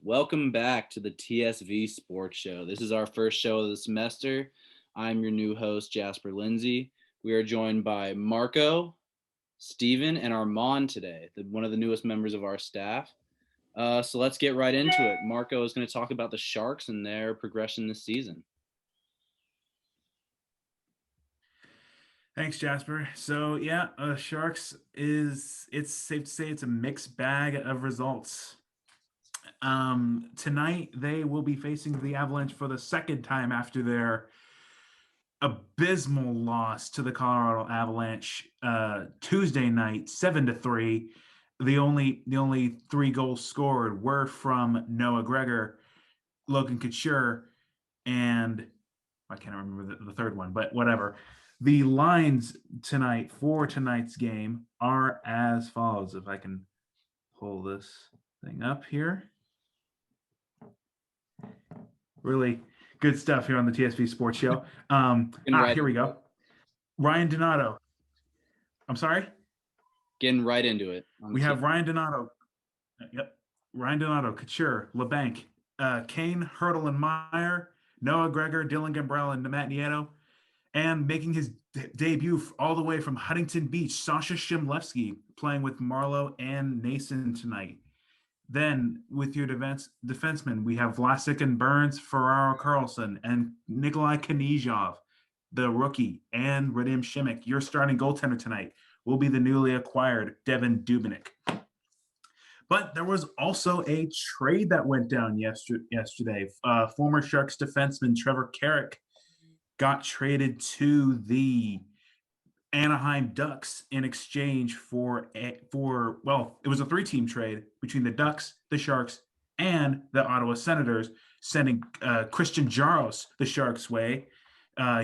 Welcome back to the TSV Sports Show. This is our first show of the semester. I'm your new host, Jasper Lindsay. We are joined by Marco, Steven, and Armand today, one of the newest members of our staff. So let's get right into it. Marco is going to talk about the Sharks and their progression this season. Thanks, Jasper. So Sharks it's safe to say it's a mixed bag of results. Tonight they will be facing the Avalanche for the second time after their abysmal loss to the Colorado Avalanche Tuesday night, 7-3. The only 3 goals scored were from Noah Gregor, Logan Couture, and I can't remember the third one, but whatever. The lines tonight for tonight's game are as follows. If I can pull this thing up here. Really good stuff here on the TSV Sports Show. Here we go. Ryan Donato. I'm sorry? Getting right into it. We have Ryan Donato. Yep. Ryan Donato, Couture, LeBanc, Kane, Hurdle, and Meyer, Noah Gregor, Dylan Gambrell, and Matt Nieto. And making his debut all the way from Huntington Beach, Sasha Shimlevsky, playing with Marlowe and Nason tonight. Then with your defensemen, we have Vlasic and Burns, Ferraro Carlson, and Nikolai Knizhov, the rookie, and Radim Shimmick. Your starting goaltender tonight will be the newly acquired Devin Dubnyk. But there was also a trade that went down yesterday. Former Sharks defenseman Trevor Carrick got traded to the Anaheim Ducks in exchange for it was a 3-team trade between the Ducks, the Sharks, and the Ottawa Senators, sending Christian Jaros the Sharks' way.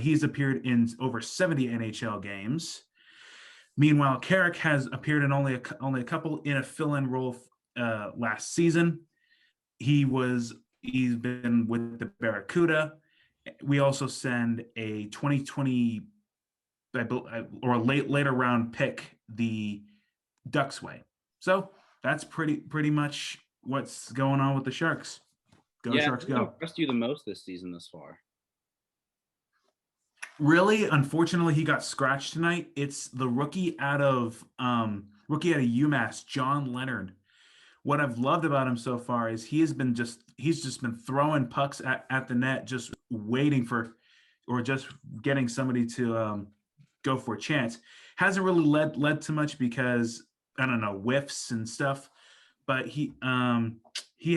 He's appeared in over 70 NHL games. Meanwhile, Carrick has appeared in only a couple in a fill-in role last season. He's been with the Barracuda. We also send a 2020 or a later round pick the Ducks way. So that's pretty much what's going on with the Sharks. Sharks, go. Who impressed you the most this season thus far? Really, unfortunately, he got scratched tonight. It's the rookie out of UMass, John Leonard. What I've loved about him so far is he's just been throwing pucks at the net, just waiting for, or just getting somebody to go for a chance. Hasn't really led to much because, I don't know, whiffs and stuff. But he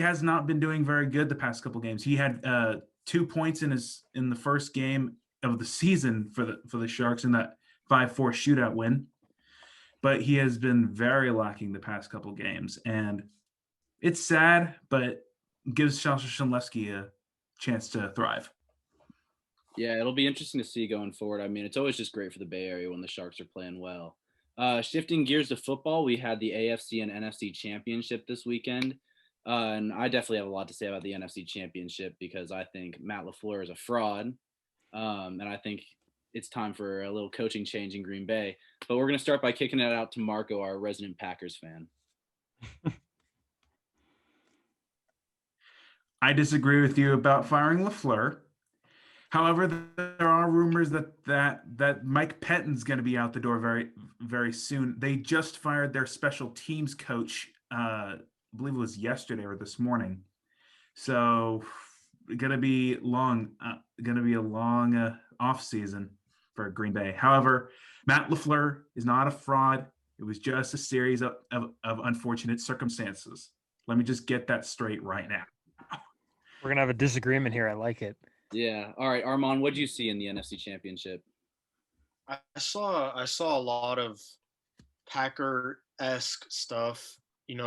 has not been doing very good the past couple games. He had 2 points in the first game of the season for the Sharks in that 5-4 shootout win. But he has been very lacking the past couple games, and it's sad, but gives Sasha Shimlevsky a chance to thrive. Yeah, it'll be interesting to see going forward. I mean, it's always just great for the Bay Area when the Sharks are playing well. Shifting gears to football, we had the Afc and Nfc Championship this weekend. And I definitely have a lot to say about the NFC Championship because I think Matt LaFleur is a fraud. And I think it's time for a little coaching change in Green Bay. But we're going to start by kicking it out to Marco, our resident Packers fan. I disagree with you about firing LaFleur. However, there are rumors that Mike Pettin's going to be out the door very, very soon. They just fired their special teams coach, I believe it was yesterday or this morning. So, going to be a long off season for Green Bay. However, Matt LaFleur is not a fraud. It was just a series of unfortunate circumstances. Let me just get that straight right now. We're going to have a disagreement here. I like it. Yeah. All right, Armand, what did you see in the NFC Championship? I saw a lot of Packer-esque stuff,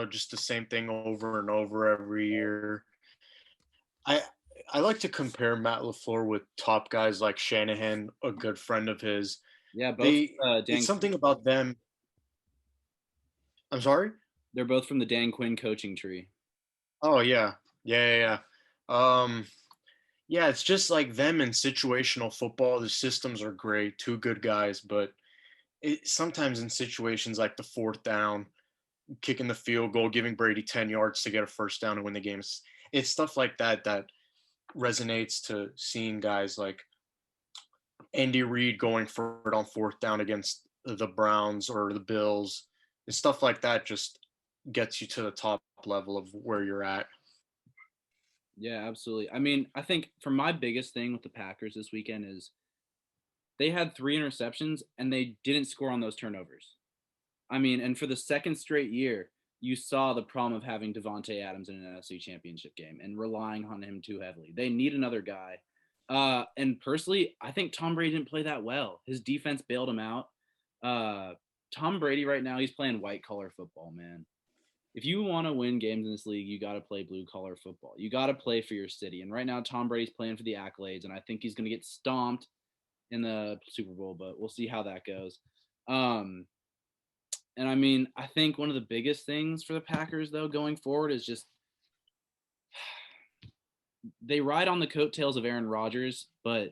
just the same thing over and over every year. I like to compare Matt LaFleur with top guys like Shanahan, a good friend of his. Yeah, both. It's something about them. I'm sorry? They're both from the Dan Quinn coaching tree. Oh, yeah. Yeah. It's just like them in situational football. The systems are great, 2 good guys, but sometimes in situations like the 4th down, kicking the field goal, giving Brady 10 yards to get a first down and win the game, it's stuff like that that resonates to seeing guys like Andy Reid going for it on fourth down against the Browns or the Bills. And stuff like that just gets you to the top level of where you're at. Yeah, absolutely. I mean, I think for my biggest thing with the Packers this weekend is they had 3 interceptions and they didn't score on those turnovers. I mean, and for the second straight year, you saw the problem of having Devontae Adams in an NFC Championship game and relying on him too heavily. They need another guy. And personally, I think Tom Brady didn't play that well. His defense bailed him out. Tom Brady right now, he's playing white collar football, man. If you want to win games in this league, you got to play blue collar football. You got to play for your city. And right now, Tom Brady's playing for the accolades, and I think he's going to get stomped in the Super Bowl, but we'll see how that goes. And I mean, I think one of the biggest things for the Packers, though, going forward is just they ride on the coattails of Aaron Rodgers, but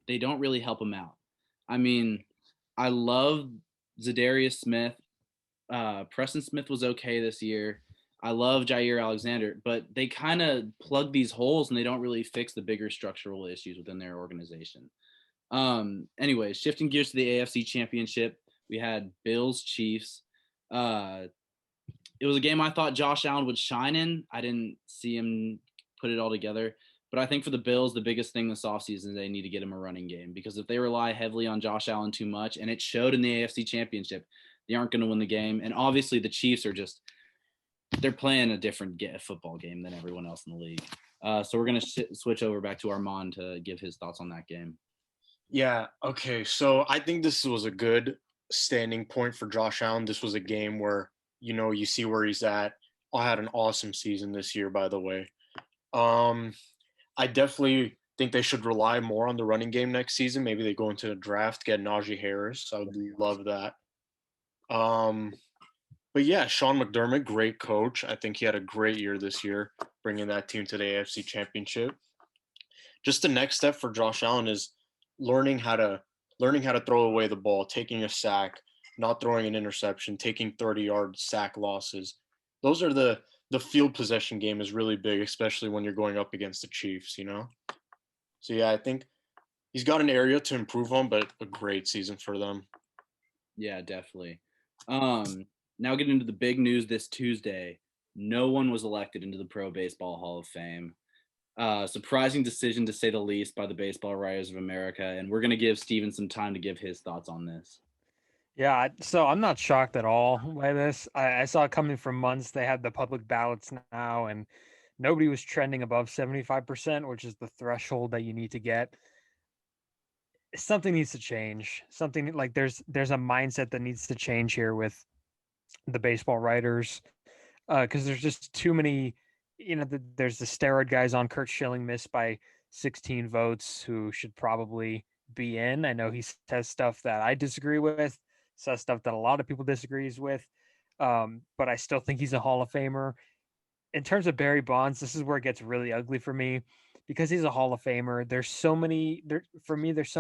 they don't really help him out. I mean, I love Zadarius Smith. Preston Smith was okay this year. I love Jair Alexander, but they kind of plug these holes and they don't really fix the bigger structural issues within their organization. Anyways, shifting gears to the AFC Championship, we had Bills Chiefs. It was a game I thought Josh Allen would shine in. I didn't see him put it all together. But I think for the Bills, the biggest thing this offseason is they need to get him a running game, because if they rely heavily on Josh Allen too much, and it showed in the AFC Championship, they aren't going to win the game. And obviously the Chiefs are they're playing a different football game than everyone else in the league. So we're going to switch over back to Armand to give his thoughts on that game. Yeah. Okay. So I think this was a good standing point for Josh Allen. This was a game where, you see where he's at. I had an awesome season this year, by the way. I definitely think they should rely more on the running game next season. Maybe they go into the draft, get Najee Harris. I would love that. But yeah, Sean McDermott, great coach. I think he had a great year this year, bringing that team to the AFC Championship. Just the next step for Josh Allen is learning how to throw away the ball, taking a sack, not throwing an interception, taking 30-yard sack losses. Those are the field possession game is really big, especially when you're going up against the Chiefs, So yeah, I think he's got an area to improve on, but a great season for them. Yeah, definitely. Now getting into the big news this Tuesday. No one was elected into the Pro Baseball Hall of Fame. Surprising decision, to say the least, by the Baseball Writers of America. And we're going to give Steven some time to give his thoughts on this. Yeah, so I'm not shocked at all by this. I saw it coming for months. They had the public ballots now, and nobody was trending above 75%, which is the threshold that you need to get. Something needs to change. Something like there's a mindset that needs to change here with the baseball writers, because there's just too many. There's the steroid guys on. Kurt Schilling missed by 16 votes, who should probably be in. I know he says stuff that I disagree with, says stuff that a lot of people disagrees with, but I still think he's a Hall of Famer. In terms of Barry Bonds, this is where it gets really ugly for me, because he's a Hall of Famer. There's so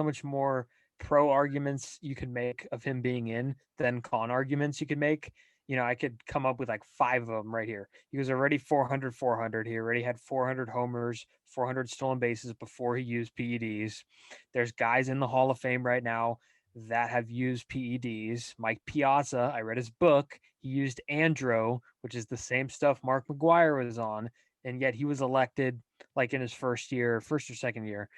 much more pro arguments you could make of him being in than con arguments you could make. I could come up with like 5 of them right here. He was already 400. He already had 400 homers, 400 stolen bases before he used PEDs. There's guys in the Hall of Fame right now that have used PEDs. Mike Piazza, I read his book. He used Andro, which is the same stuff Mark McGwire was on, and yet he was elected like in his first or second year.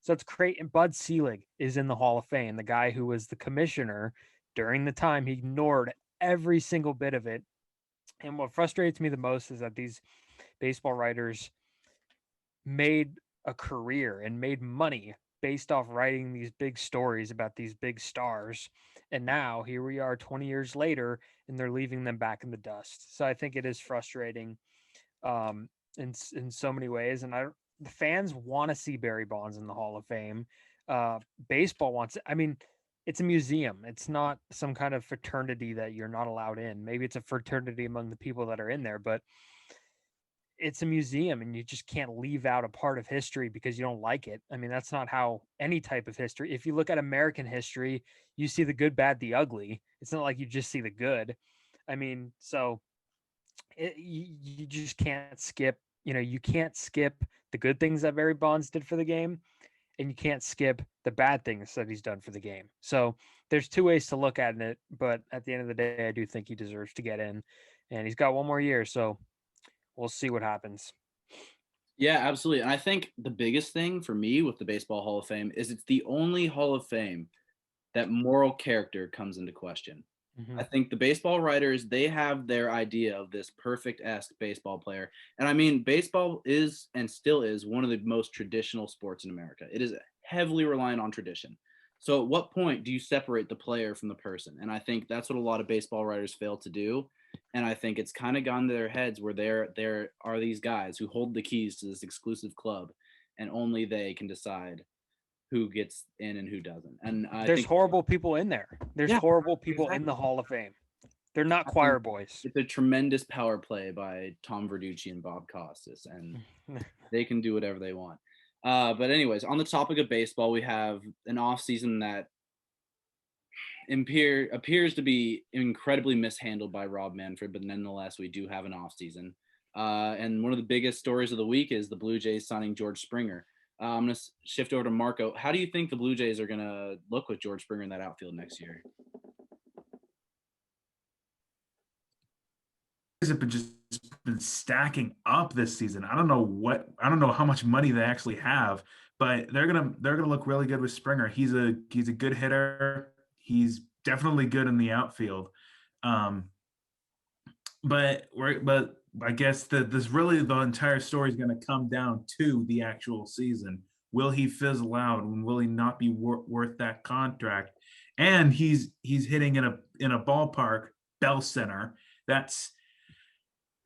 So it's great. And Bud Selig is in the Hall of Fame, the guy who was the commissioner during the time. He ignored every single bit of it. And what frustrates me the most is that these baseball writers made a career and made money based off writing these big stories about these big stars. And now here we are 20 years later, and they're leaving them back in the dust. So I think it is frustrating in so many ways. And the fans want to see Barry Bonds in the Hall of Fame. Baseball wants it. I mean, it's a museum. It's not some kind of fraternity that you're not allowed in. Maybe it's a fraternity among the people that are in there, but it's a museum, and you just can't leave out a part of history because you don't like it. I mean, that's not how any type of history. If you look at American history, you see the good, bad, the ugly. It's not like you just see the good. I mean, so you just can't skip you can't skip the good things that Barry Bonds did for the game, and you can't skip the bad things that he's done for the game. So there's two ways to look at it, but at the end of the day, I do think he deserves to get in, and he's got one more year, so we'll see what happens. Yeah, absolutely. And I think the biggest thing for me with the Baseball Hall of Fame is it's the only Hall of Fame that moral character comes into question. Mm-hmm. I think the baseball writers, they have their idea of this perfect-esque baseball player. And I mean, baseball is and still is one of the most traditional sports in America. It is heavily reliant on tradition. So at what point do you separate the player from the person? And I think that's what a lot of baseball writers fail to do. And I think it's kind of gone to their heads where there are these guys who hold the keys to this exclusive club, and only they can decide who gets in and who doesn't. And I There's think horrible people in there. There's Yeah, horrible people in exactly. the Hall of Fame. They're not I think choir boys. it's a tremendous power play by Tom Verducci and Bob Costas, and they can do whatever they want. But anyways, on the topic of baseball, we have an off season that appears to be incredibly mishandled by Rob Manfred, but nonetheless, we do have an off season. And one of the biggest stories of the week is the Blue Jays signing George Springer. I'm going to shift over to Marco. How do you think the Blue Jays are going to look with George Springer in that outfield next year? Have been stacking up this season. I don't know how much money they actually have, but they're gonna look really good with Springer. He's a good hitter. He's definitely good in the outfield. But I guess this really the entire story is going to come down to the actual season. Will he fizzle out, and will he not be worth that contract? And he's hitting in a ballpark, Bell Center. That's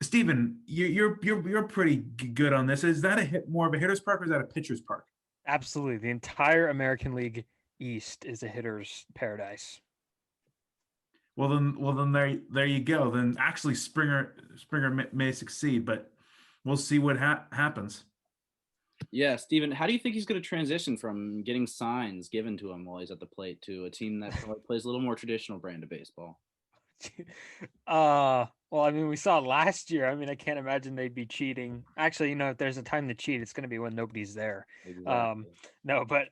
Steven, you're pretty good on this. Is that more of a hitter's park, or is that a pitcher's park? Absolutely. The entire American League East is a hitter's paradise. Well then there you go. Then actually Springer may succeed, but we'll see what happens. Yeah, Steven, how do you think he's going to transition from getting signs given to him while he's at the plate to a team that probably plays a little more traditional brand of baseball? Well, I mean, we saw it last year. I mean, I can't imagine they'd be cheating. Actually, if there's a time to cheat, it's going to be when nobody's there. Exactly. No, but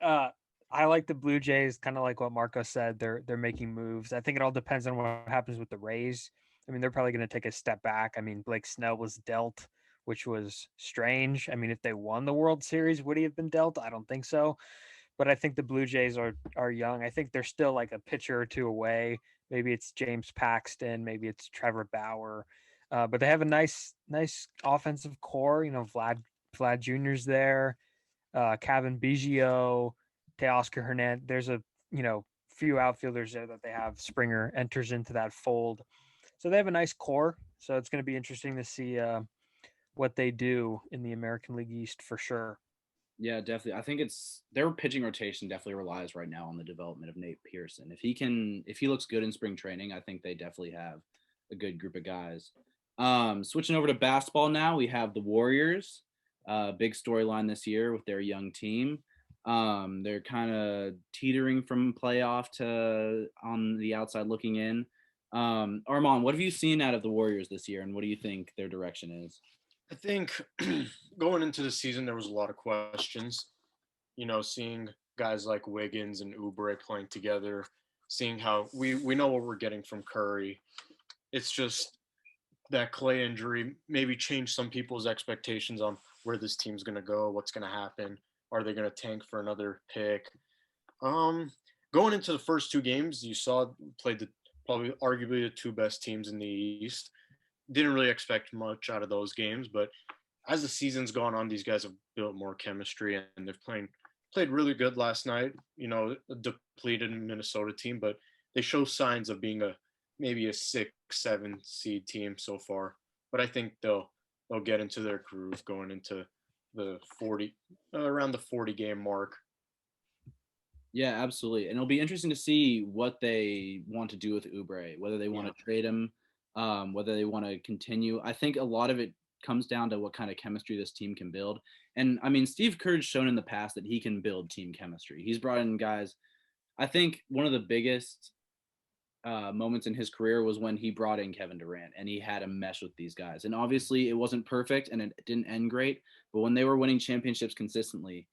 I like the Blue Jays, kind of like what Marco said. They're making moves. I think it all depends on what happens with the Rays. I mean, they're probably going to take a step back. I mean, Blake Snell was dealt, which was strange. I mean, if they won the World Series, would he have been dealt? I don't think so. But I think the Blue Jays are young. I think they're still like a pitcher or two away. Maybe it's James Paxton, maybe it's Trevor Bauer, but they have a nice offensive core. Vlad Jr.'s there, Kevin Biggio, Teoscar Hernandez. There's a few outfielders there that they have. Springer enters into that fold, so they have a nice core. So it's going to be interesting to see what they do in the American League East for sure. Yeah, definitely. I think their pitching rotation definitely relies right now on the development of Nate Pearson. If he looks good in spring training, I think they definitely have a good group of guys. Switching over to basketball now, we have the Warriors. Big storyline this year with their young team. They're kind of teetering from playoff to on the outside looking in. Armand, what have you seen out of the Warriors this year, and what do you think their direction is? I think going into the season, there was a lot of questions. Seeing guys like Wiggins and Oubre playing together, seeing how we know what we're getting from Curry. It's just that Clay injury maybe changed some people's expectations on where this team's going to go, what's going to happen. Are they going to tank for another pick? Going into the first two games, you saw played probably arguably the two best teams in the East. Didn't really expect much out of those games, but as the season's gone on, these guys have built more chemistry, and they've played really good last night. A depleted Minnesota team, but they show signs of being maybe a 6-7 seed team so far. But I think they'll get into their groove going into the around the 40 game mark. Yeah, absolutely. And it'll be interesting to see what they want to do with Oubre, whether they want to trade him, whether they want to continue. I think a lot of it comes down to what kind of chemistry this team can build. And I mean, Steve Kerr's shown in the past that he can build team chemistry. He's brought in guys. I think one of the biggest moments in his career was when he brought in Kevin Durant and he had to mesh with these guys. And obviously, it wasn't perfect and it didn't end great. But when they were winning championships consistently,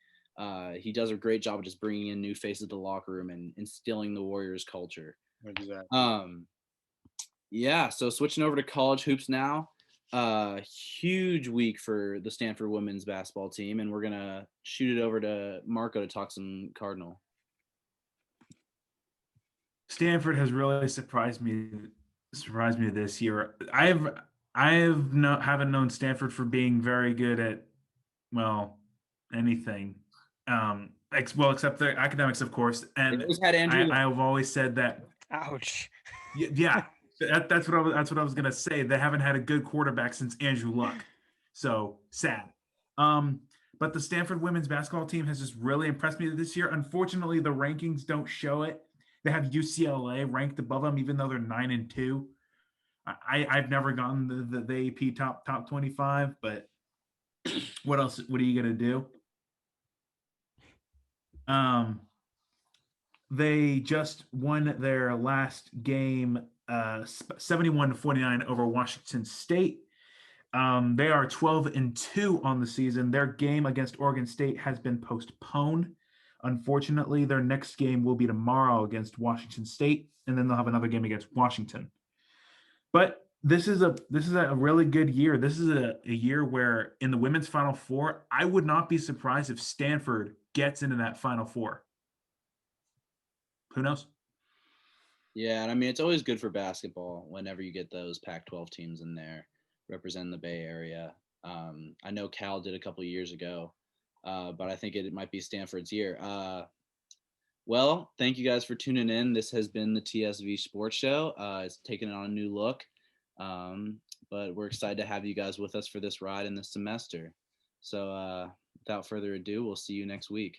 he does a great job of just bringing in new faces to the locker room and instilling the Warriors culture. Exactly. Yeah. So switching over to college hoops now. Huge week for the Stanford women's basketball team, and we're gonna shoot it over to Marco to talk some Cardinal. Stanford has really surprised me this year. Haven't known Stanford for being very good at, well, anything. Except the academics, of course. And always had Andrew. I've always said that. Ouch. Yeah, that's what I was gonna say. They haven't had a good quarterback since Andrew Luck. So sad. But the Stanford women's basketball team has just really impressed me this year. Unfortunately, the rankings don't show it. They have UCLA ranked above them, even though they're 9-2. I've never gotten the AP top 25, but what else? What are you gonna do? They just won their last game, 71-49 over Washington State. They are 12-2 on the season. Their game against Oregon State has been postponed. Unfortunately, their next game will be tomorrow against Washington State, and then they'll have another game against Washington. But this is a really good year. This is a year where in the women's Final Four, I would not be surprised if Stanford gets into that Final Four. Who knows? Yeah, and I mean, it's always good for basketball whenever you get those Pac-12 teams in there representing the Bay Area. I know Cal did a couple of years ago, but I think it might be Stanford's year. Well, thank you guys for tuning in. This has been the TSV Sports Show. It's taken on a new look, but we're excited to have you guys with us for this ride in this semester. So without further ado, we'll see you next week.